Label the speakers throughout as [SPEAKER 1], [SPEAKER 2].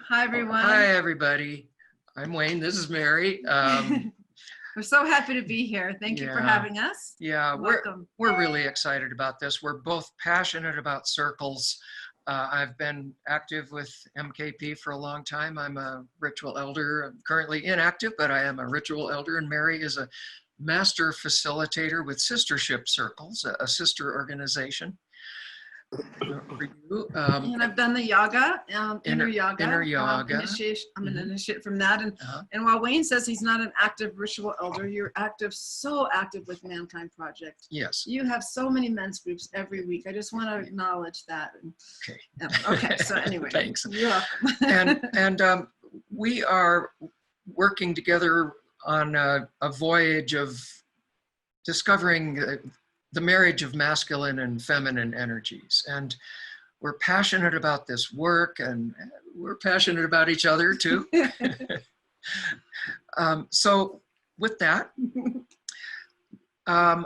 [SPEAKER 1] Hi, everyone.
[SPEAKER 2] Hi, everybody. I'm Wayne. This is Mary.
[SPEAKER 1] We're so happy to be here. Thank you for having us.
[SPEAKER 2] Yeah,
[SPEAKER 1] Welcome.
[SPEAKER 2] we're really excited about this. We're both passionate about circles. I've been active with MKP for a long time. I'm a ritual elder. I'm currently inactive, but I am a ritual elder, and Mary is a master facilitator with Sistership Circles, a sister organization. For you.
[SPEAKER 1] And I've done the yoga, inner yoga.
[SPEAKER 2] Initiation.
[SPEAKER 1] I'm an initiate from that. And while Wayne says he's not an active ritual elder, you're active, so active with Mankind Project.
[SPEAKER 2] Yes.
[SPEAKER 1] You have so many men's groups every week. I just want to acknowledge that.
[SPEAKER 2] Okay.
[SPEAKER 1] Okay. So anyway,
[SPEAKER 2] thanks.
[SPEAKER 1] You're welcome.
[SPEAKER 2] and we are working together on a voyage of discovering the marriage of masculine and feminine energies. And we're passionate about this work, and we're passionate about each other too. So with that, I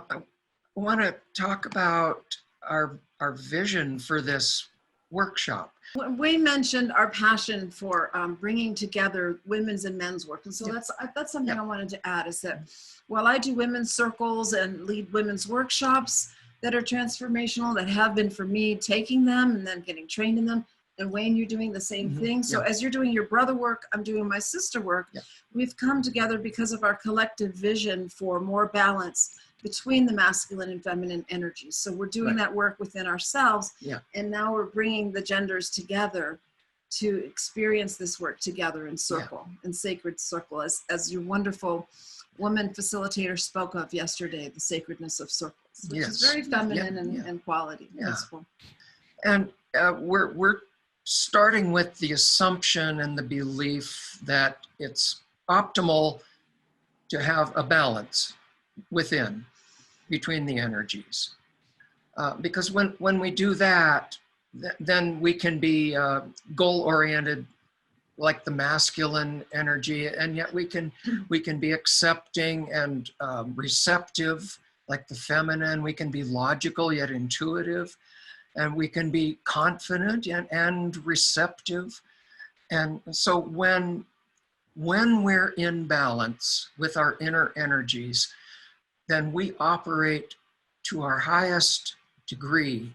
[SPEAKER 2] want to talk about our vision for this workshop.
[SPEAKER 1] Wayne mentioned our passion for bringing together women's and men's work. And so that's something I wanted to add, is that while I do women's circles and lead women's workshops that are transformational, that have been for me, taking them and then getting trained in them, and Wayne, you're doing the same thing. So as you're doing your brother work, I'm doing my sister work. We've come together because of our collective vision for more balance between the masculine and feminine energies. So we're doing that work within ourselves. And now we're bringing the genders together to experience this work together in circle, in sacred circle, as your wonderful woman facilitator spoke of yesterday, the sacredness of circles, which is very feminine and quality. Cool.
[SPEAKER 2] And we're starting with the assumption and the belief that it's optimal to have a balance within, between the energies. Because when we do that, then we can be goal-oriented like the masculine energy, and yet we can be accepting and receptive like the feminine. We can be logical yet intuitive, and we can be confident and receptive. And so when we're in balance with our inner energies, then we operate to our highest degree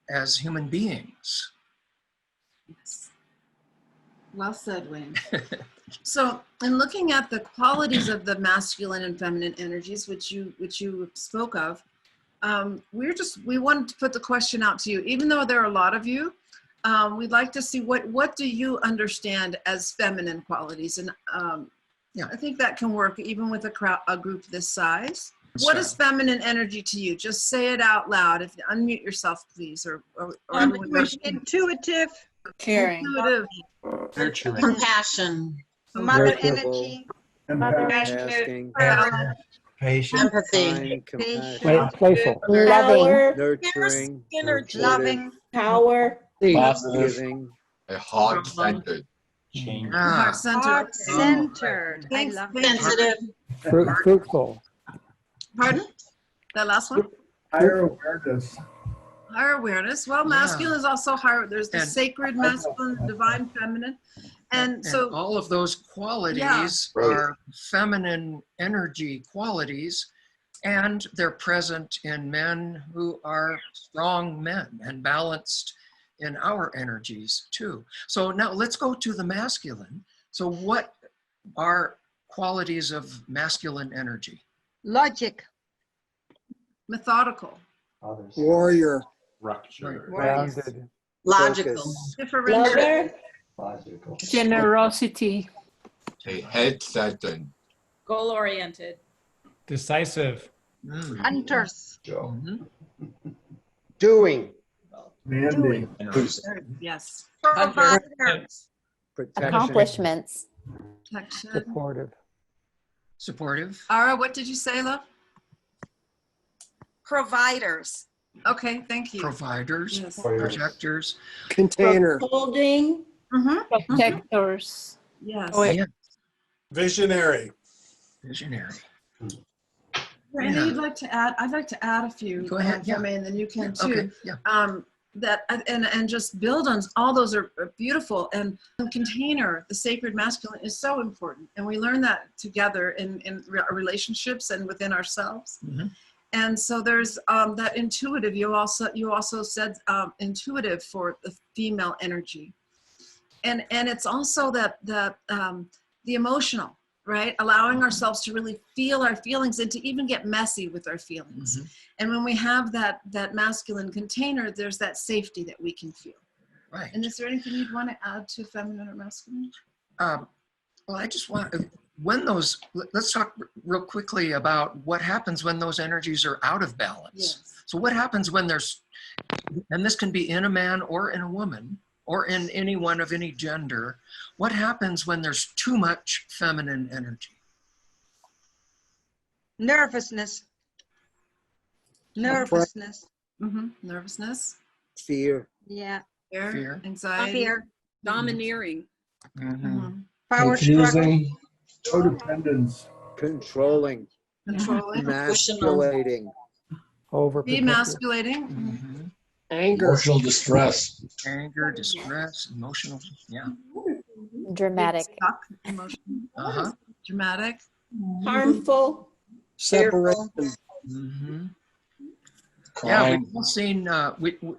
[SPEAKER 2] as human beings.
[SPEAKER 1] Yes. Well said, Wayne. So in looking at the qualities of the masculine and feminine energies, which you spoke of, we wanted to put the question out to you. Even though there are a lot of you, we'd like to see what do you understand as feminine qualities? And I think that can work even with a group this size. What is feminine energy to you? Just say it out loud. If you unmute yourself, please. Or
[SPEAKER 3] intuitive,
[SPEAKER 4] caring,
[SPEAKER 1] intuitive,
[SPEAKER 5] nurturing,
[SPEAKER 3] compassion, mother energy,
[SPEAKER 6] asking,
[SPEAKER 5] patient,
[SPEAKER 3] empathy,
[SPEAKER 6] playful,
[SPEAKER 4] loving,
[SPEAKER 6] nurturing,
[SPEAKER 3] energy, loving,
[SPEAKER 4] power,
[SPEAKER 5] positive,
[SPEAKER 6] giving,
[SPEAKER 7] a heart-centered.
[SPEAKER 5] change,
[SPEAKER 3] heart-centered. I love
[SPEAKER 1] sensitive.
[SPEAKER 6] fruitful.
[SPEAKER 1] Pardon? That last one?
[SPEAKER 8] Higher awareness.
[SPEAKER 1] Higher awareness. Well, masculine is also higher. There's the sacred masculine, divine feminine. And so
[SPEAKER 2] all of those qualities are feminine energy qualities, and they're present in men who are strong men and balanced in our energies too. So now let's go to the masculine. So what are qualities of masculine energy?
[SPEAKER 3] logic,
[SPEAKER 1] methodical,
[SPEAKER 6] Warrior,
[SPEAKER 5] rupture,
[SPEAKER 6] grounded,
[SPEAKER 3] logical,
[SPEAKER 6] focus,
[SPEAKER 4] lover,
[SPEAKER 5] logical,
[SPEAKER 9] generosity,
[SPEAKER 7] A head-centered.
[SPEAKER 9] goal-oriented,
[SPEAKER 10] decisive,
[SPEAKER 3] hunters,
[SPEAKER 8] Doing.
[SPEAKER 1] yes,
[SPEAKER 3] providers,
[SPEAKER 6] protection,
[SPEAKER 4] accomplishments,
[SPEAKER 1] protection.
[SPEAKER 2] Supportive.
[SPEAKER 1] Ara, what did you say, love?
[SPEAKER 3] providers,
[SPEAKER 1] Okay, thank you.
[SPEAKER 2] Providers,
[SPEAKER 1] Yes.
[SPEAKER 2] projectors.
[SPEAKER 6] container,
[SPEAKER 4] holding,
[SPEAKER 9] protectors,
[SPEAKER 1] Yes.
[SPEAKER 8] Visionary.
[SPEAKER 2] Visionary.
[SPEAKER 1] Randy, you'd like to add? I'd like to add a few.
[SPEAKER 2] Go ahead,
[SPEAKER 1] if I may, and then you can too.
[SPEAKER 2] Okay, yeah.
[SPEAKER 1] that and just build on all those are beautiful. And container, the sacred masculine, is so important, and we learn that together in our relationships and within ourselves. And so there's that intuitive. You also said intuitive for the female energy, and it's also that the emotional, right? Allowing ourselves to really feel our feelings and to even get messy with our feelings. And when we have that masculine container, there's that safety that we can feel.
[SPEAKER 2] Right.
[SPEAKER 1] And is there anything you'd want to add to feminine or masculine?
[SPEAKER 2] Well, I just want, let's talk real quickly about what happens when those energies are out of balance.
[SPEAKER 1] Yes.
[SPEAKER 2] So what happens when there's, and this can be in a man or in a woman, or in anyone of any gender, what happens when there's too much feminine energy?
[SPEAKER 3] Nervousness. Nervousness.
[SPEAKER 1] Nervousness,
[SPEAKER 6] Fear.
[SPEAKER 3] Yeah.
[SPEAKER 2] Fear.
[SPEAKER 1] anxiety,
[SPEAKER 3] Fear.
[SPEAKER 9] Domineering.
[SPEAKER 3] Power struggle.
[SPEAKER 8] Confusing. Codependence.
[SPEAKER 6] Controlling.
[SPEAKER 1] controlling,
[SPEAKER 6] Emasculating. Overprotective.
[SPEAKER 1] demasculating.
[SPEAKER 6] Anger.
[SPEAKER 5] Emotional distress.
[SPEAKER 2] Anger, distress, emotional, yeah.
[SPEAKER 4] Dramatic.
[SPEAKER 1] Stuck, emotion, dramatic.
[SPEAKER 9] Harmful.
[SPEAKER 6] Separation.
[SPEAKER 2] Yeah,
[SPEAKER 5] Crime.
[SPEAKER 2] we've all seen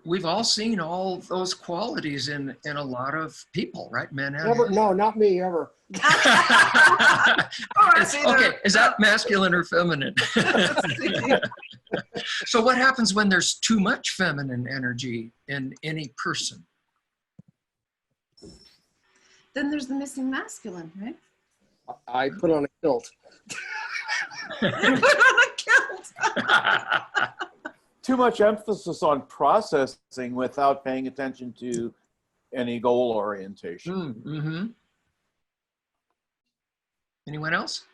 [SPEAKER 2] we've all seen all those qualities in a lot of people, right? Men and
[SPEAKER 6] Never,
[SPEAKER 2] women.
[SPEAKER 6] no, not me ever.
[SPEAKER 2] Okay, is that masculine or feminine? So what happens when there's too much feminine energy in any person?
[SPEAKER 1] Then there's the missing masculine, right?
[SPEAKER 6] I put on a kilt.
[SPEAKER 11] Too much emphasis on processing without paying attention to any goal orientation.
[SPEAKER 2] Anyone else?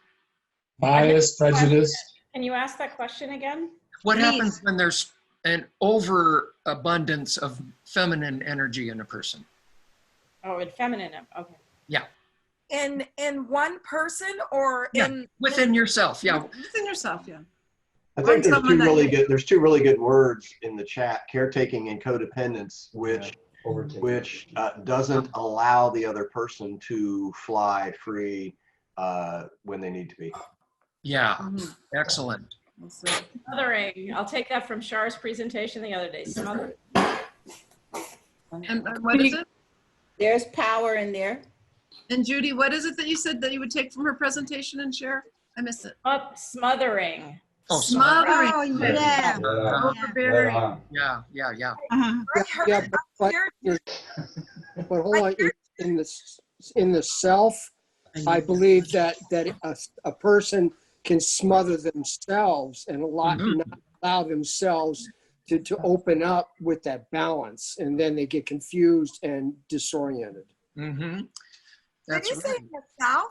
[SPEAKER 5] Bias, prejudice.
[SPEAKER 9] Can you ask that question again?
[SPEAKER 2] What
[SPEAKER 3] Please.
[SPEAKER 2] happens when there's an overabundance of feminine energy in a person?
[SPEAKER 9] Oh, in feminine. Okay.
[SPEAKER 2] Yeah.
[SPEAKER 3] In one person or
[SPEAKER 2] Yeah.
[SPEAKER 3] in
[SPEAKER 2] Within yourself, yeah.
[SPEAKER 1] Within yourself, yeah.
[SPEAKER 5] I think there's
[SPEAKER 1] someone
[SPEAKER 5] there's two really good words in the chat: caretaking and codependence, which doesn't allow the other person to fly free when they need to be.
[SPEAKER 2] Yeah, excellent.
[SPEAKER 9] Smothering. I'll take that from Char's presentation the other day. Smothering.
[SPEAKER 1] And what is it?
[SPEAKER 4] There's power in there.
[SPEAKER 1] And Judy, what is it that you said that you would take from her presentation and share? I missed it.
[SPEAKER 9] Smothering.
[SPEAKER 2] Oh, sorry.
[SPEAKER 1] Smothering.
[SPEAKER 3] Oh, yeah.
[SPEAKER 1] Overbearing.
[SPEAKER 2] Yeah.
[SPEAKER 6] Yeah, but hold on. In the self, I believe that a person can smother themselves and not allow themselves to open up with that balance, and then they get confused and disoriented.
[SPEAKER 2] That's
[SPEAKER 3] Did you say
[SPEAKER 2] right.
[SPEAKER 3] yourself?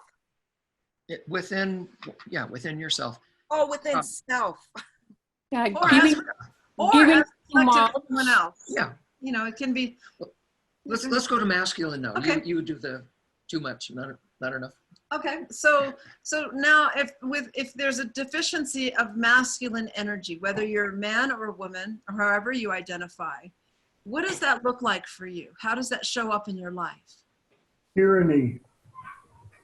[SPEAKER 2] Within yourself.
[SPEAKER 3] Oh, within self.
[SPEAKER 9] Yeah,
[SPEAKER 1] Or
[SPEAKER 9] giving,
[SPEAKER 1] as
[SPEAKER 9] giving
[SPEAKER 1] reflected to someone else.
[SPEAKER 2] Yeah.
[SPEAKER 1] You know, it can be.
[SPEAKER 2] Let's go to masculine now.
[SPEAKER 1] Okay.
[SPEAKER 2] You do the too much, not enough.
[SPEAKER 1] Okay, so now if there's a deficiency of masculine energy, whether you're a man or a woman, or however you identify, what does that look like for you? How does that show up in your life?
[SPEAKER 8] Tyranny.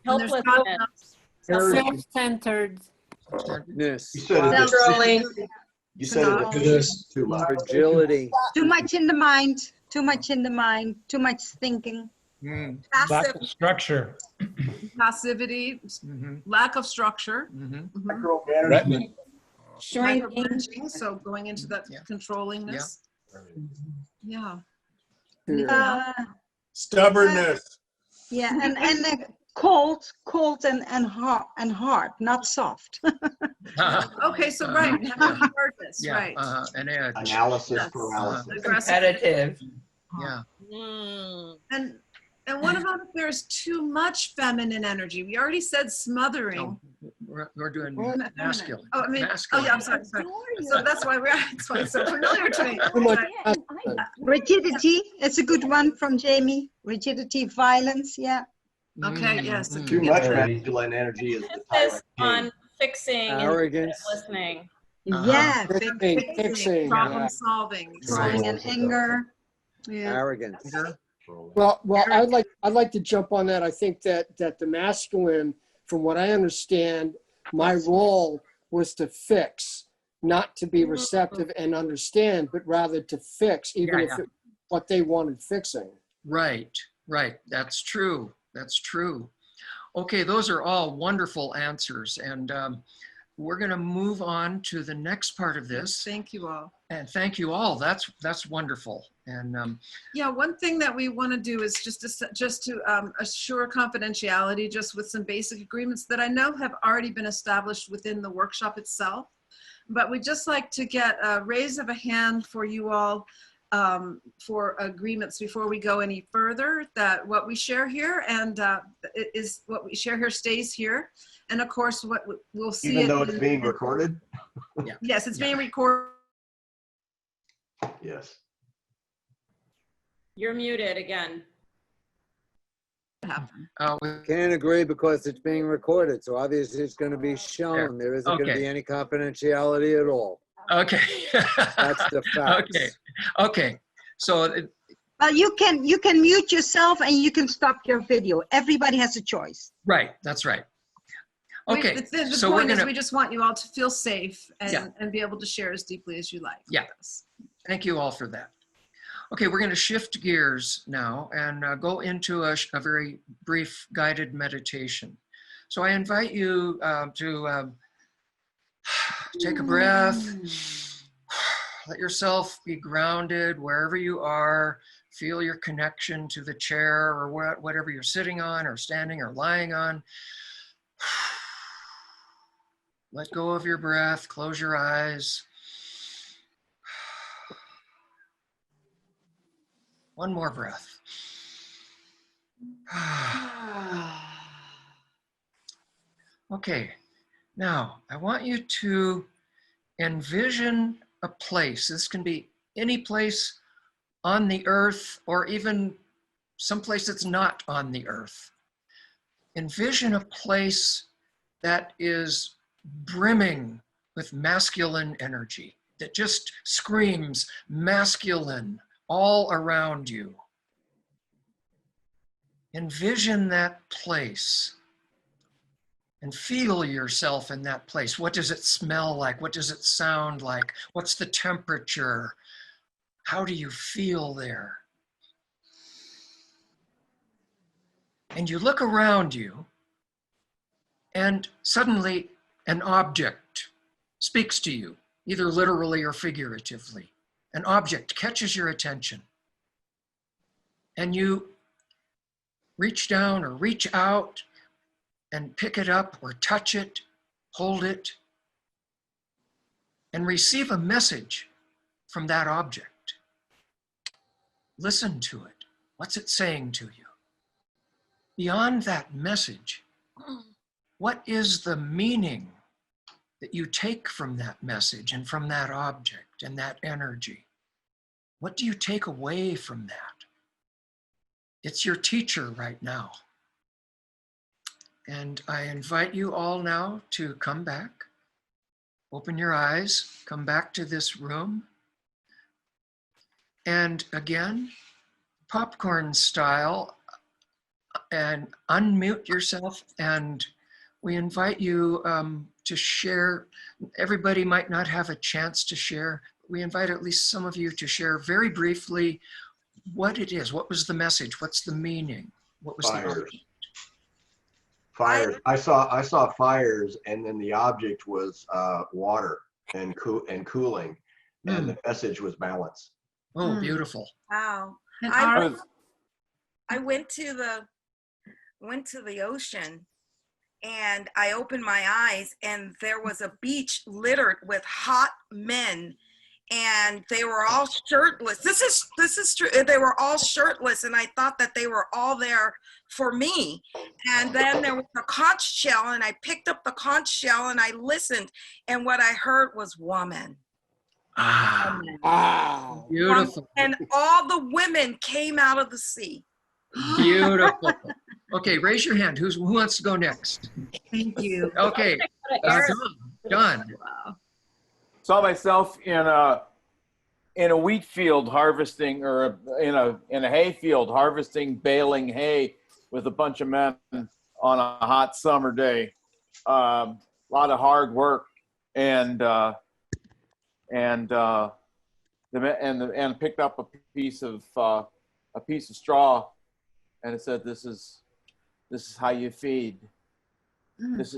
[SPEAKER 1] When there's not
[SPEAKER 9] helplessness,
[SPEAKER 1] enough
[SPEAKER 9] self-centered.
[SPEAKER 6] Yes.
[SPEAKER 5] You said it. You said it.
[SPEAKER 8] Prejudice.
[SPEAKER 5] Too much.
[SPEAKER 6] Fragility.
[SPEAKER 3] Too much in the mind. Too much in the mind. Too much thinking.
[SPEAKER 10] Lack
[SPEAKER 3] Passive.
[SPEAKER 10] of structure.
[SPEAKER 1] passivity, lack of structure,
[SPEAKER 8] Micromanagement.
[SPEAKER 1] micromanaging, so going into that controllingness. Yeah.
[SPEAKER 8] Stubbornness.
[SPEAKER 3] Yeah, and cold and hard, not soft.
[SPEAKER 1] Okay, so right, having hardness,
[SPEAKER 2] Yeah,
[SPEAKER 1] right.
[SPEAKER 2] an edge.
[SPEAKER 5] Analysis
[SPEAKER 1] Yes.
[SPEAKER 5] paralysis.
[SPEAKER 1] Aggressive.
[SPEAKER 2] Yeah.
[SPEAKER 1] And what about if there's too much feminine energy? We already said smothering.
[SPEAKER 2] We're doing
[SPEAKER 1] Feminine.
[SPEAKER 2] masculine.
[SPEAKER 1] Oh, I mean,
[SPEAKER 2] Masculine.
[SPEAKER 1] oh yeah, I'm sorry. So that's why it's why it's so familiar to me.
[SPEAKER 6] Too much
[SPEAKER 3] Rigidity, it's a good one from Jamie. Rigidity, violence, yeah.
[SPEAKER 1] Okay, yes.
[SPEAKER 5] Too much masculine energy is the
[SPEAKER 9] Emphasis
[SPEAKER 5] tyrant
[SPEAKER 9] on fixing
[SPEAKER 6] Arrogance.
[SPEAKER 9] and listening.
[SPEAKER 3] Yeah,
[SPEAKER 6] Fixing.
[SPEAKER 1] Problem solving.
[SPEAKER 3] crying and anger.
[SPEAKER 1] Yeah.
[SPEAKER 12] arrogance.
[SPEAKER 6] Well, I'd like to jump on that. I think that the masculine, from what I understand, my role was to fix, not to be receptive and understand, but rather to fix, even if it, what they wanted fixing.
[SPEAKER 2] Right, right. That's true. That's true. Okay, those are all wonderful answers. And we're going to move on to the next part of this.
[SPEAKER 1] Thank you all.
[SPEAKER 2] And thank you all. That's wonderful. And
[SPEAKER 1] yeah, one thing that we want to do is just to assure confidentiality, just with some basic agreements that I know have already been established within the workshop itself. But we'd just like to get a raise of a hand for you all for agreements before we go any further, that what we share here and is what we share here stays here. And of course, what we'll see.
[SPEAKER 5] Even though it's being recorded?
[SPEAKER 2] Yeah.
[SPEAKER 1] Yes, it's being recorded.
[SPEAKER 5] Yes.
[SPEAKER 9] You're muted again.
[SPEAKER 12] Can't agree because it's being recorded, so obviously it's going to be shown. There isn't going to be any confidentiality at all.
[SPEAKER 2] Okay.
[SPEAKER 12] That's the fact.
[SPEAKER 2] Okay. Okay. So.
[SPEAKER 3] Well, you can mute yourself and you can stop your video. Everybody has a choice.
[SPEAKER 2] Right. That's right. Okay.
[SPEAKER 1] The
[SPEAKER 2] so
[SPEAKER 1] point is we just want you all to feel safe and be able to share as deeply as you like.
[SPEAKER 2] Yeah. Thank you all for that. Okay, we're going to shift gears now and go into a very brief guided meditation. So I invite you to take a breath, let yourself be grounded wherever you are, feel your connection to the chair or whatever you're sitting on or standing or lying on. Let go of your breath, close your eyes. One more breath. Okay, now I want you to envision a place. This can be any place on the earth or even someplace that's not on the earth. Envision a place that is brimming with masculine energy, that just screams masculine all around you. Envision that place and feel yourself in that place. What does it smell like? What does it sound like? What's the temperature? How do you feel there? And you look around you and suddenly an object speaks to you, either literally or figuratively. An object catches your attention and you reach down or reach out and pick it up or touch it, hold it, and receive a message from that object. Listen to it. What's it saying to you? Beyond that message, what is the meaning that you take from that message and from that object and that energy? What do you take away from that? It's your teacher right now. And I invite you all now to come back, open your eyes, come back to this room. And again, popcorn style, and unmute yourself, and we invite you to share. Everybody might not have a chance to share. We invite at least some of you to share very briefly what it is. What was the message? What's the meaning? What was the object?
[SPEAKER 5] Fires. I saw fires, and then the object was water and cooling, and the message was balance.
[SPEAKER 2] Oh, beautiful.
[SPEAKER 13] Wow.
[SPEAKER 1] And
[SPEAKER 13] I went to the ocean and I opened my eyes and there was a beach littered with hot men and they were all shirtless. This is true. They were all shirtless and I thought that they were all there for me. And then there was a conch shell and I picked up the conch shell and I listened and what I heard was woman.
[SPEAKER 6] Wow.
[SPEAKER 2] Beautiful.
[SPEAKER 13] And all the women came out of the sea.
[SPEAKER 2] Beautiful. Okay, raise your hand. Who wants to go next?
[SPEAKER 1] Thank you.
[SPEAKER 2] Okay, Don.
[SPEAKER 11] Saw myself in in a wheat field harvesting, or in a hay field harvesting, baling hay with a bunch of men on a hot summer day. A lot of hard work, and picked up a piece of straw, and it said, "This is how you feed. This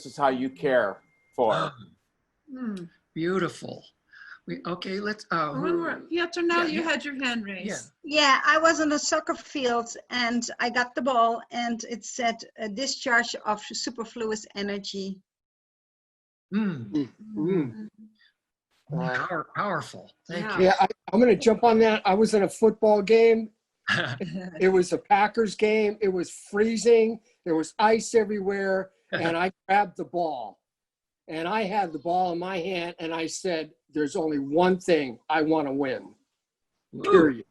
[SPEAKER 11] is how you care for."
[SPEAKER 2] Beautiful. Let's.
[SPEAKER 1] Piotr, now you had your hand raised.
[SPEAKER 3] Yeah, I was on a soccer field and I got the ball and it said a discharge of superfluous energy.
[SPEAKER 2] Powerful. Thank you.
[SPEAKER 6] Yeah, I'm going to jump on that. I was in a football game. It was a Packers game. It was freezing. There was ice everywhere. And I grabbed the ball. And I had the ball in my hand. And I said, there's only one thing I want to win. Period.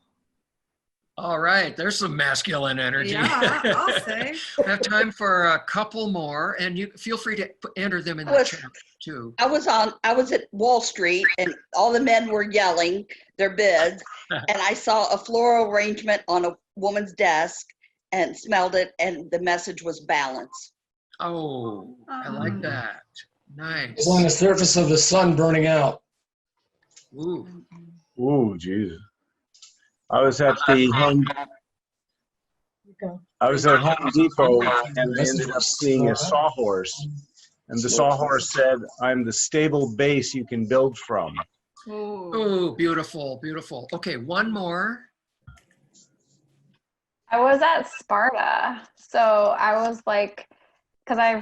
[SPEAKER 2] All right. There's some masculine energy.
[SPEAKER 1] Yeah, I'll say.
[SPEAKER 2] I have time for a couple more. And you feel free to enter them in the chat too.
[SPEAKER 14] I was at Wall Street and all the men were yelling their bids. And I saw a floral arrangement on a woman's desk and smelled it. And the message was balance.
[SPEAKER 2] Oh, I like that. Nice.
[SPEAKER 15] It's on the surface of the sun burning out.
[SPEAKER 2] Ooh.
[SPEAKER 16] Ooh, Jesus. I was at Home Depot and I ended up seeing a sawhorse. And the sawhorse said, "I'm the stable base you can build from."
[SPEAKER 2] Oh, beautiful, beautiful. Okay, one more.
[SPEAKER 17] I was at Sparta. So I was like, because I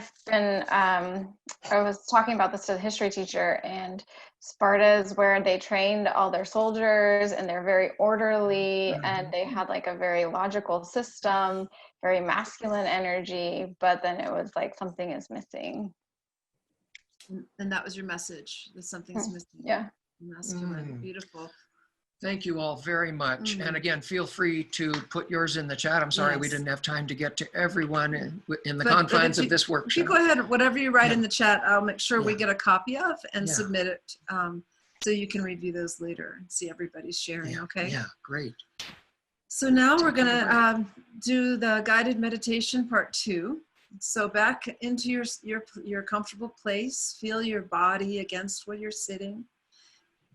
[SPEAKER 17] was talking about this to the history teacher, and Sparta is where they trained all their soldiers, and they're very orderly, and they had like a very logical system, very masculine energy, but then it was like something is missing.
[SPEAKER 1] And that was your message, that something's missing.
[SPEAKER 17] Yeah.
[SPEAKER 1] Masculine, beautiful.
[SPEAKER 2] Thank you all very much. And again, feel free to put yours in the chat. I'm sorry we didn't have time to get to everyone in the confines of this workshop.
[SPEAKER 1] If you go ahead, whatever you write in the chat, I'll make sure we get a copy of and submit it so you can review those later and see everybody's sharing, okay?
[SPEAKER 2] Yeah, great.
[SPEAKER 1] So now we're gonna do the guided meditation part 2. So back into your comfortable place, feel your body against where you're sitting.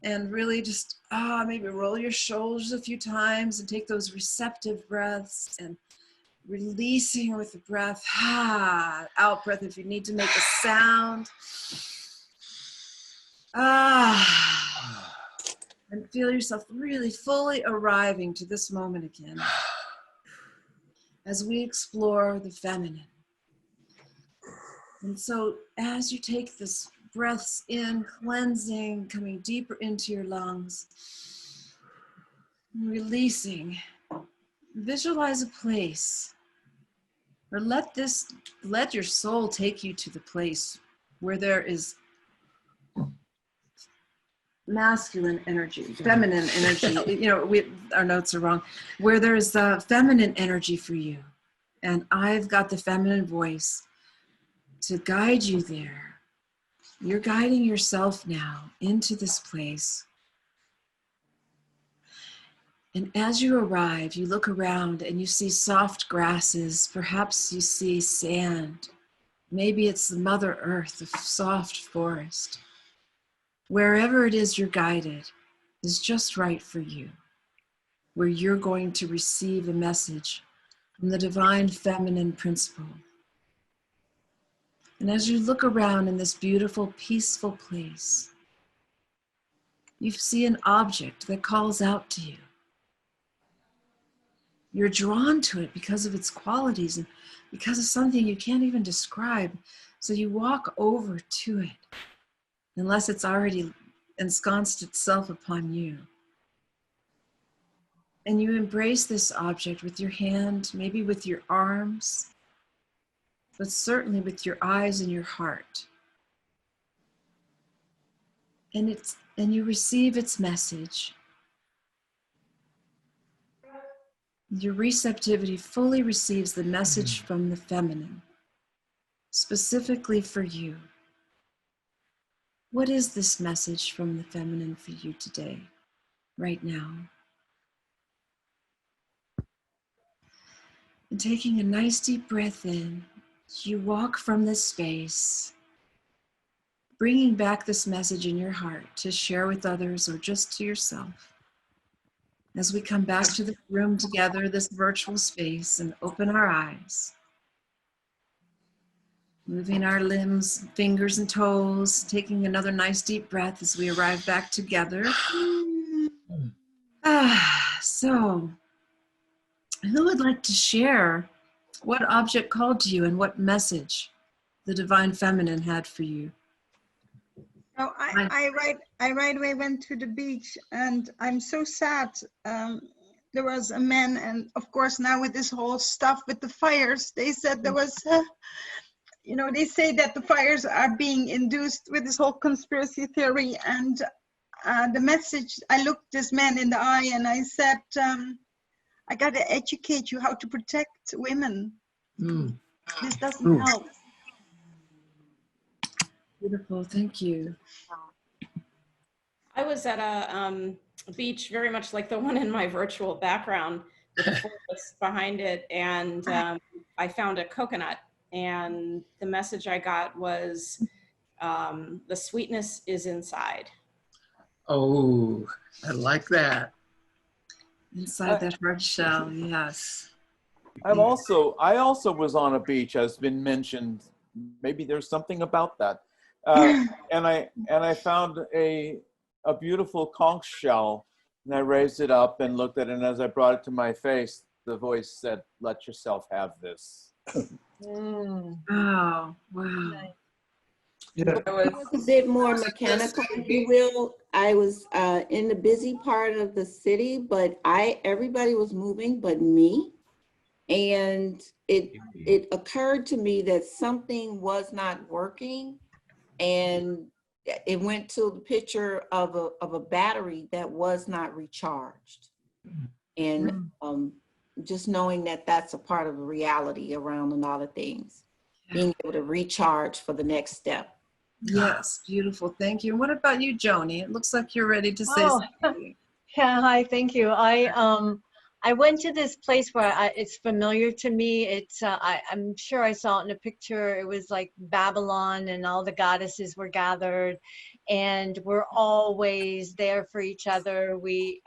[SPEAKER 1] And really just maybe roll your shoulders a few times and take those receptive breaths and releasing with the breath. Out breath if you need to make a sound. And feel yourself really fully arriving to this moment again as we explore the feminine. And so as you take this breaths in, cleansing, coming deeper into your lungs, releasing. Visualize a place, or let your soul take you to the place where there is masculine energy, feminine energy. You know, our notes are wrong. Where there's feminine energy for you, and I've got the feminine voice to guide you there. You're guiding yourself now into this place. And as you arrive, you look around and you see soft grasses. Perhaps you see sand. Maybe it's the Mother Earth, the soft forest. Wherever it is you're guided is just right for you, where you're going to receive a message from the divine feminine principle. And as you look around in this beautiful, peaceful place, you see an object that calls out to you. You're drawn to it because of its qualities and because of something you can't even describe. So you walk over to it, unless it's already ensconced itself upon you. And you embrace this object with your hand, maybe with your arms, but certainly with your eyes and your heart. And you receive its message. Your receptivity fully receives the message from the feminine, specifically for you. What is this message from the feminine for you today? right now. And taking a nice deep breath in, you walk from this space, bringing back this message in your heart to share with others or just to yourself. As we come back to the room together, this virtual space, and open our eyes, moving our limbs, fingers and toes, taking another nice deep breath as we arrive back together. So, who would like to share what object called to you and what message the Divine Feminine had for you?
[SPEAKER 3] Oh, I right away went to the beach, and I'm so sad. There was a man, and of course now with this whole stuff with the fires, they said there was, you know, they say that the fires are being induced with this whole conspiracy theory. And the message, I looked this man in the eye and I said, I got to educate you how to protect women. This doesn't help.
[SPEAKER 1] Beautiful, thank you.
[SPEAKER 9] I was at a beach very much like the one in my virtual background with the forest behind it, and I found a coconut, and the message I got was, the sweetness is inside.
[SPEAKER 2] Oh, I like that.
[SPEAKER 1] Inside that hard shell, yes.
[SPEAKER 11] I also was on a beach, as been mentioned. Maybe there's something about that. And I found a beautiful conch shell, and I raised it up and looked at it, and as I brought it to my face, the voice said, "Let yourself have this."
[SPEAKER 1] Oh, wow.
[SPEAKER 18] It was a bit more mechanical, if you will. I was in the busy part of the city, but everybody was moving but me. And it occurred to me that something was not working, and it went to the picture of a battery that was not recharged. And just knowing that that's a part of the reality around a lot of things, being able to recharge for the next step.
[SPEAKER 1] Yes, beautiful, thank you. What about you, Joni? It looks like you're ready to say something.
[SPEAKER 19] Yeah, hi, thank you. I went to this place where it's familiar to me. It's I'm sure I saw it in a picture. It was like Babylon, and all the goddesses were gathered, and we're always there for each other. We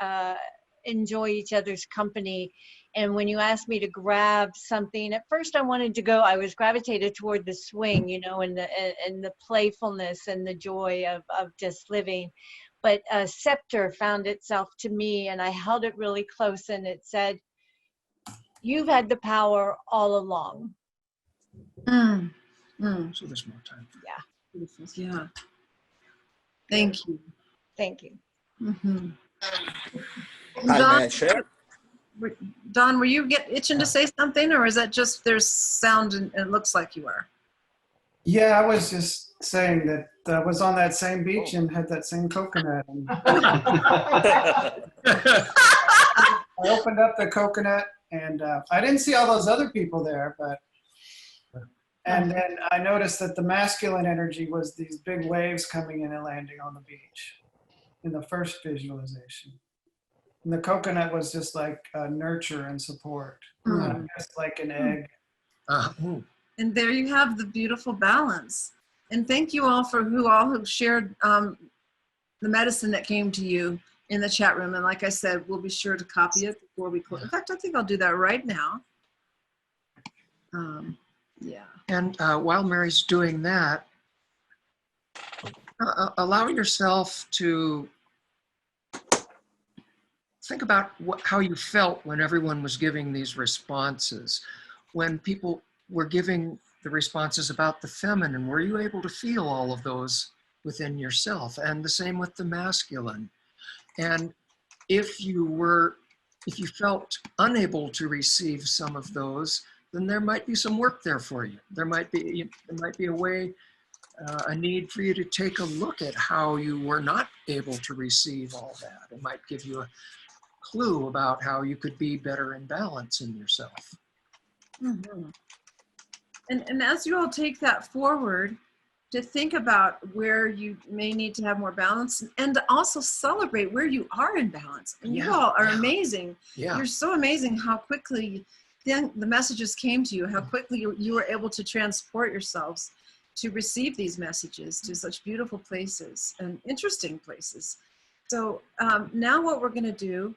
[SPEAKER 19] enjoy each other's company. And when you asked me to grab something, at first I wanted to go, I was gravitated toward the swing, you know, and the playfulness and the joy of just living. But a scepter found itself to me, and I held it really close, and it said, "You've had the power all along."
[SPEAKER 2] So there's more time.
[SPEAKER 19] Yeah.
[SPEAKER 1] Beautiful, yeah. Thank you.
[SPEAKER 19] Thank you.
[SPEAKER 1] Mm-hmm.
[SPEAKER 20] Hi, may I share?
[SPEAKER 1] Don, were you itching to say something, or is that just there's sound and it looks like you are?
[SPEAKER 21] Yeah, I was just saying that I was on that same beach and had that same coconut. I opened up the coconut, and I didn't see all those other people there, and then I noticed that the masculine energy was these big waves coming in and landing on the beach in the first visualization. And the coconut was just like nurture and support, just like an egg.
[SPEAKER 1] And there you have the beautiful balance. And thank you all for who shared the medicine that came to you in the chat room. And like I said, we'll be sure to copy it before we close. In fact, I think I'll do that right now. Yeah.
[SPEAKER 2] And while Mary's doing that, allow yourself to think about how you felt when everyone was giving these responses. When people were giving the responses about the feminine, were you able to feel all of those within yourself? And the same with the masculine. And if you felt unable to receive some of those, then there might be some work there for you. There might be a way, a need for you to take a look at how you were not able to receive all that. It might give you a clue about how you could be better in balance in yourself.
[SPEAKER 1] Mm-hmm. And as you all take that forward, to think about where you may need to have more balance, and to also celebrate where you are in balance. And you all are amazing. You're so amazing how quickly then the messages came to you, how quickly you were able to transport yourselves to receive these messages to such beautiful places and interesting places. So now what we're going to do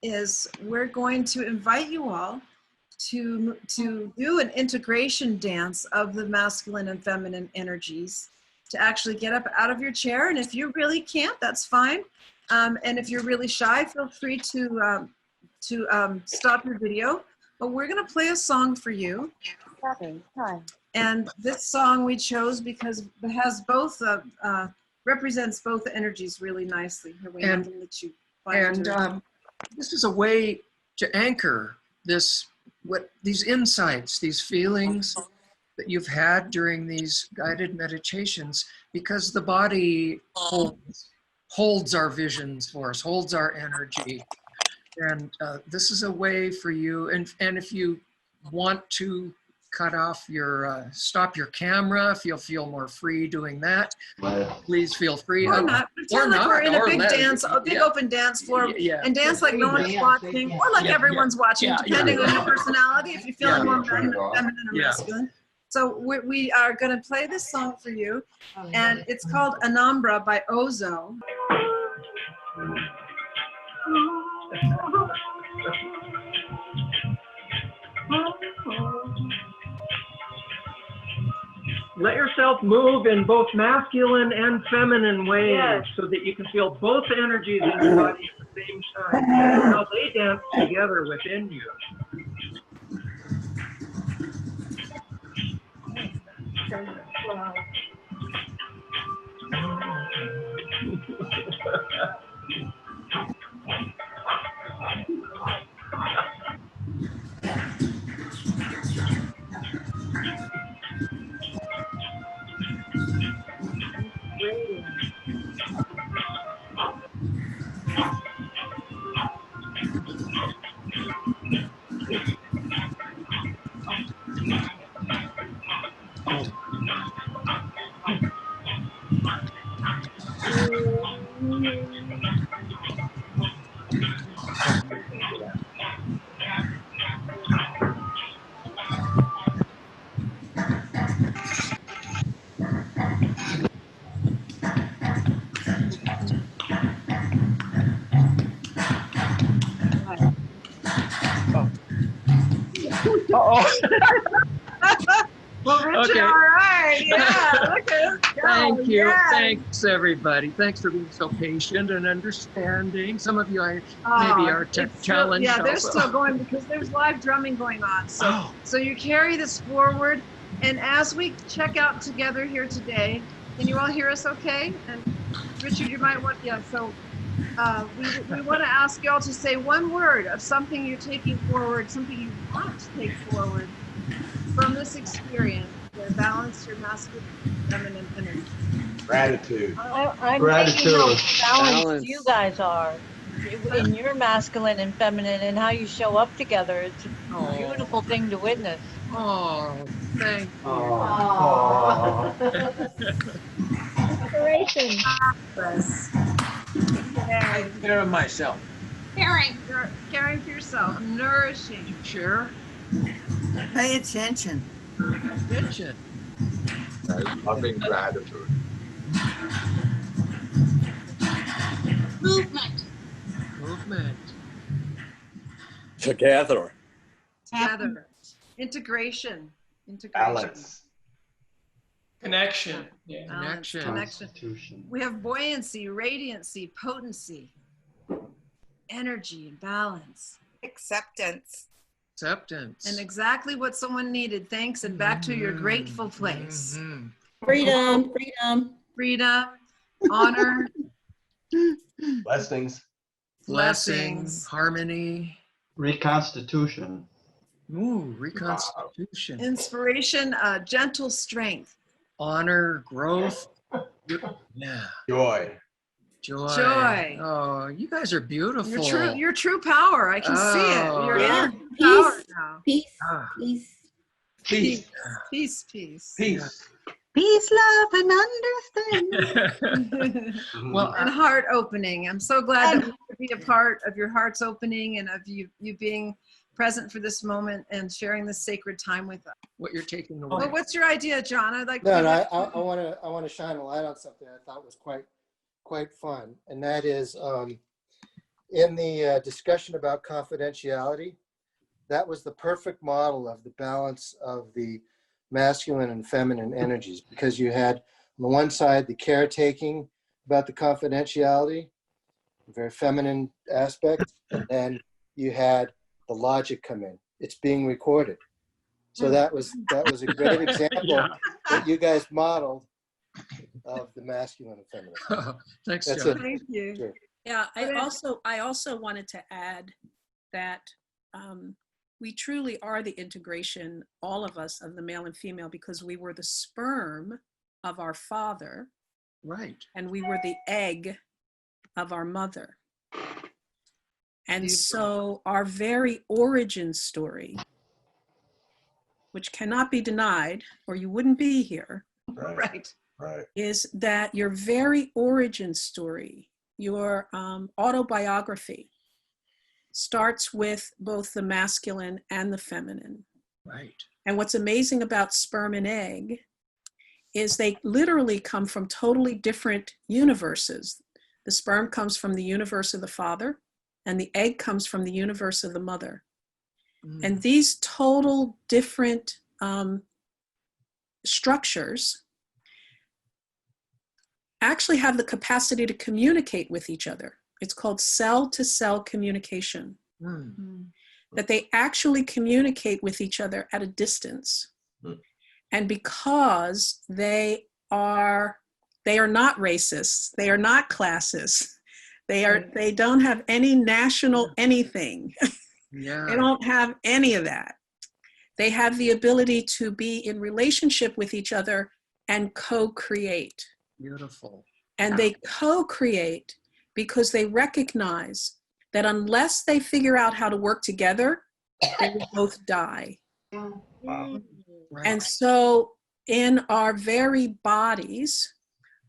[SPEAKER 1] is we're going to invite you all to do an integration dance of the masculine and feminine energies, to actually get up out of your chair. And if you really can't, that's fine. And if you're really shy, feel free to stop your video. But we're going to play a song for you. And this song we chose because it has both represents both energies really nicely. Here we have them that you find.
[SPEAKER 2] And this is a way to anchor these insights, these feelings that you've had during these guided meditations, because the body holds our visions for us, holds our energy. And this is a way for you, and if you want to cut off stop your camera, if you'll feel more free doing that, please feel free.
[SPEAKER 1] Or not. Pretend like we're in a big dance, a big open dance floor, and dance like no one's watching, or like everyone's watching, depending on your personality, if you're feeling more feminine or masculine. So we are going to play this song for you, and it's called Anambra by Ozo.
[SPEAKER 2] Let yourself move in both masculine and feminine ways, so that you can feel both energies in your body at the same time, and how they dance together within you.
[SPEAKER 1] Well, Richard, all right. Yeah, look at us go.
[SPEAKER 2] Thank you.
[SPEAKER 1] Yes.
[SPEAKER 2] Thanks, everybody. Thanks for being so patient and understanding. Some of you maybe are challenged.
[SPEAKER 1] Yeah, they're
[SPEAKER 2] also.
[SPEAKER 1] still going because there's live drumming going on. So you carry this forward. And as we check out together here today, can you all hear us okay? And Richard, you might want, so we want to ask you all to say one word of something you're taking forward, something you want to take forward from this experience to balance your masculine and feminine energy.
[SPEAKER 5] Gratitude.
[SPEAKER 19] I'm thinking how balanced you guys are in your masculine and feminine and how you show up together. It's a beautiful thing to witness.
[SPEAKER 2] Oh, thank you.
[SPEAKER 19] Inspiration.
[SPEAKER 20] I take care of myself.
[SPEAKER 1] Caring for yourself, nourishing.
[SPEAKER 2] Sure.
[SPEAKER 7] Pay attention.
[SPEAKER 2] Attention.
[SPEAKER 22] Loving gratitude.
[SPEAKER 1] Movement.
[SPEAKER 20] Together.
[SPEAKER 1] Integration.
[SPEAKER 5] Balance.
[SPEAKER 10] Connection.
[SPEAKER 1] Connection. We have buoyancy, radiancy, potency, energy, and balance.
[SPEAKER 13] Acceptance.
[SPEAKER 1] And exactly what someone needed. Thanks, and back to your grateful place.
[SPEAKER 18] Freedom.
[SPEAKER 1] Honor.
[SPEAKER 5] Blessings.
[SPEAKER 2] Harmony.
[SPEAKER 15] Reconstitution.
[SPEAKER 2] Ooh, reconstitution.
[SPEAKER 1] Inspiration, gentle strength.
[SPEAKER 2] Honor, growth. Yeah.
[SPEAKER 5] Joy.
[SPEAKER 2] Oh, you guys are beautiful.
[SPEAKER 1] Your true power. I can see it. Your
[SPEAKER 18] Yeah.
[SPEAKER 1] power now.
[SPEAKER 18] Peace.
[SPEAKER 21] Peace.
[SPEAKER 1] Peace, peace.
[SPEAKER 21] Peace.
[SPEAKER 3] Peace, love, and understanding.
[SPEAKER 2] Well,
[SPEAKER 1] And heart opening. I'm so glad that we could be a part of your heart's opening and of you being present for this moment and sharing this sacred time with us.
[SPEAKER 2] what you're taking away.
[SPEAKER 1] Well, what's your idea, John? I'd like
[SPEAKER 6] No,
[SPEAKER 1] to.
[SPEAKER 6] I want to shine a light on something I thought was quite fun, and that is in the discussion about confidentiality. That was the perfect model of the balance of the masculine and feminine energies, because you had on the one side the caretaking about the confidentiality, very feminine aspect, and then you had the logic come in. It's being recorded. So that was a great example that you guys modeled of the masculine and feminine.
[SPEAKER 2] Thanks,
[SPEAKER 6] That's
[SPEAKER 2] John.
[SPEAKER 1] Thank you.
[SPEAKER 6] Sure.
[SPEAKER 4] Yeah, I also wanted to add that we truly are the integration, all of us, of the male and female, because we were the sperm of our father.
[SPEAKER 2] Right.
[SPEAKER 4] And we were the egg of our mother. And so our very origin story, which cannot be denied, or you wouldn't be here,
[SPEAKER 1] Right.
[SPEAKER 4] is that your very origin story, your autobiography, starts with both the masculine and the feminine.
[SPEAKER 2] Right.
[SPEAKER 4] And what's amazing about sperm and egg is they literally come from totally different universes. The sperm comes from the universe of the father, and the egg comes from the universe of the mother. And these total different structures actually have the capacity to communicate with each other. It's called cell-to-cell communication. That they actually communicate with each other at a distance. And because they are not racists, they are not classists, they don't have any national anything.
[SPEAKER 2] Yeah.
[SPEAKER 4] They don't have any of that. They have the ability to be in relationship with each other and co-create.
[SPEAKER 2] Beautiful.
[SPEAKER 4] And they co-create because they recognize that unless they figure out how to work together, they will both die.
[SPEAKER 2] Wow. Right.
[SPEAKER 4] And so in our very bodies,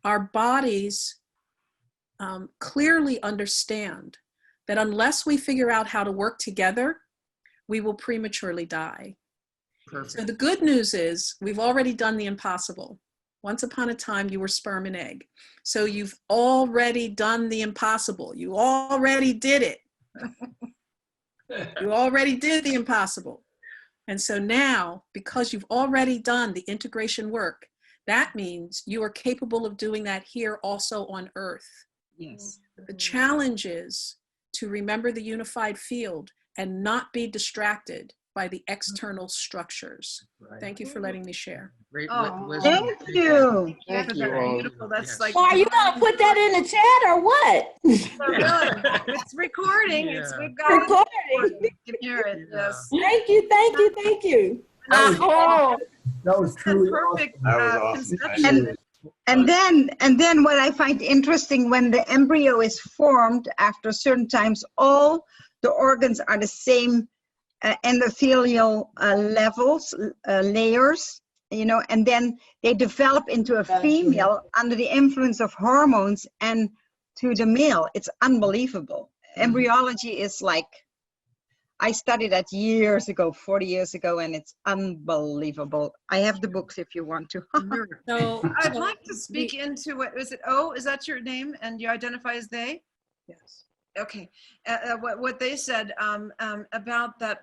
[SPEAKER 4] our bodies clearly understand that unless we figure out how to work together, we will prematurely die.
[SPEAKER 2] Perfect.
[SPEAKER 4] So the good news is we've already done the impossible. Once upon a time, you were sperm and egg. So you've already done the impossible. You already did it. You already did the impossible. And so now, because you've already done the integration work, that means you are capable of doing that here also on Earth.
[SPEAKER 1] Yes.
[SPEAKER 4] The challenge is to remember the unified field and not be distracted by the external structures.
[SPEAKER 2] Right.
[SPEAKER 4] Thank you for letting me share.
[SPEAKER 2] Great
[SPEAKER 1] Oh,
[SPEAKER 2] wisdom.
[SPEAKER 3] Thank you.
[SPEAKER 1] Thank you. Beautiful. That's like.
[SPEAKER 18] Well, are you gonna put that in the chat or what?
[SPEAKER 1] It's recording.
[SPEAKER 2] Yeah.
[SPEAKER 1] It's we've got
[SPEAKER 18] Recording.
[SPEAKER 1] it. You can hear it. Yes.
[SPEAKER 18] Thank you, thank you, thank you.
[SPEAKER 1] Oh,
[SPEAKER 16] That was truly
[SPEAKER 1] perfect.
[SPEAKER 5] That was awesome.
[SPEAKER 1] Conception.
[SPEAKER 3] And then what I find interesting, when the embryo is formed after certain times, all the organs are the same endothelial levels, layers, and then they develop into a female under the influence of hormones and to the male. It's unbelievable. Embryology is like, I studied that years ago, 40 years ago, and it's unbelievable. I have the books if you want to.
[SPEAKER 4] So
[SPEAKER 1] I'd like to speak into what is it? Oh, is that your name? And you identify as they?
[SPEAKER 4] Yes.
[SPEAKER 1] Okay. What they said about that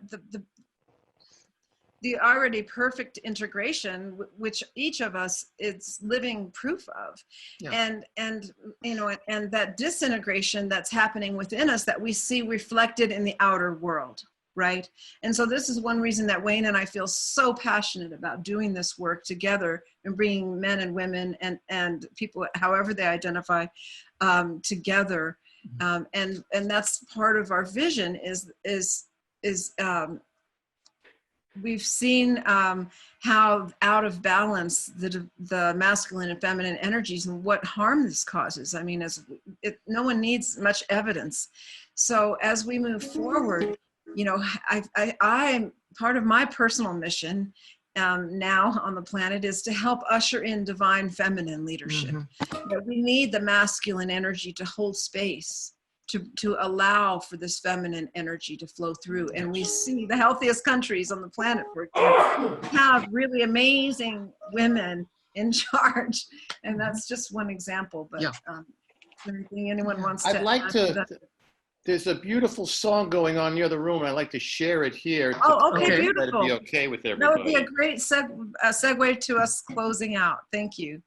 [SPEAKER 1] the already perfect integration, which each of us is living proof of, and that disintegration that's happening within us that we see reflected in the outer world, right? And so this is one reason that Wayne and I feel so passionate about doing this work together and bringing men and women and people, however they identify, together. And that's part of our vision is we've seen how out of balance the masculine and feminine energies and what harm this causes. I mean, no one needs much evidence. So as we move forward, I'm part of my personal mission now on the planet is to help usher in divine feminine leadership. That we need the masculine energy to hold space, to allow for this feminine energy to flow through. And we see the healthiest countries on the planet, for example, have really amazing women in charge. And that's just one example. But anything anyone wants to
[SPEAKER 8] I'd like
[SPEAKER 1] add
[SPEAKER 8] to,
[SPEAKER 1] that?
[SPEAKER 8] there's a beautiful song going on near the room. I'd like to share it here.
[SPEAKER 1] Oh, okay,
[SPEAKER 8] Let it
[SPEAKER 1] beautiful.
[SPEAKER 8] be okay with
[SPEAKER 1] That would be
[SPEAKER 8] everybody.
[SPEAKER 1] a great segue to us closing out. Thank you.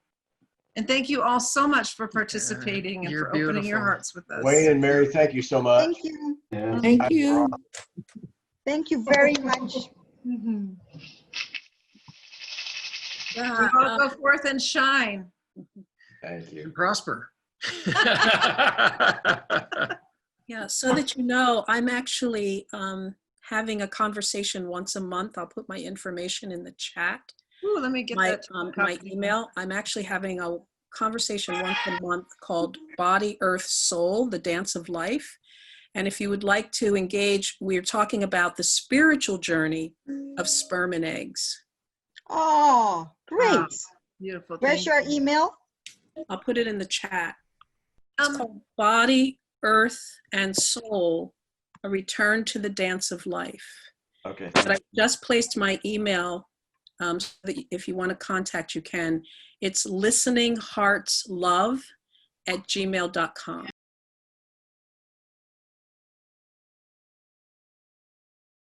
[SPEAKER 1] And thank you all so much for participating and
[SPEAKER 2] You're
[SPEAKER 1] for opening your
[SPEAKER 2] beautiful.
[SPEAKER 1] hearts with us.
[SPEAKER 5] Wayne and Mary, thank you so much.
[SPEAKER 3] Thank you.
[SPEAKER 18] Thank you.
[SPEAKER 3] Thank you very much.
[SPEAKER 1] Yeah, all go forth and shine.
[SPEAKER 5] Thank you.
[SPEAKER 2] And prosper.
[SPEAKER 4] Yeah, so that you know, I'm actually having a conversation once a month. I'll put my information in the chat.
[SPEAKER 1] Ooh, let me get
[SPEAKER 4] My,
[SPEAKER 1] that.
[SPEAKER 4] my email. I'm actually having a conversation once a month called Body, Earth, Soul, the Dance of Life. And if you would like to engage, we're talking about the spiritual journey of sperm and eggs.
[SPEAKER 3] Oh, great.
[SPEAKER 1] Wow. Beautiful.
[SPEAKER 3] Where's your email?
[SPEAKER 4] I'll put it in the chat. It's called Body, Earth, and Soul, a return to the dance of life.
[SPEAKER 5] Okay.
[SPEAKER 4] But I just placed my email so that if you want to contact, you can. It's listeningheartslove@gmail.com.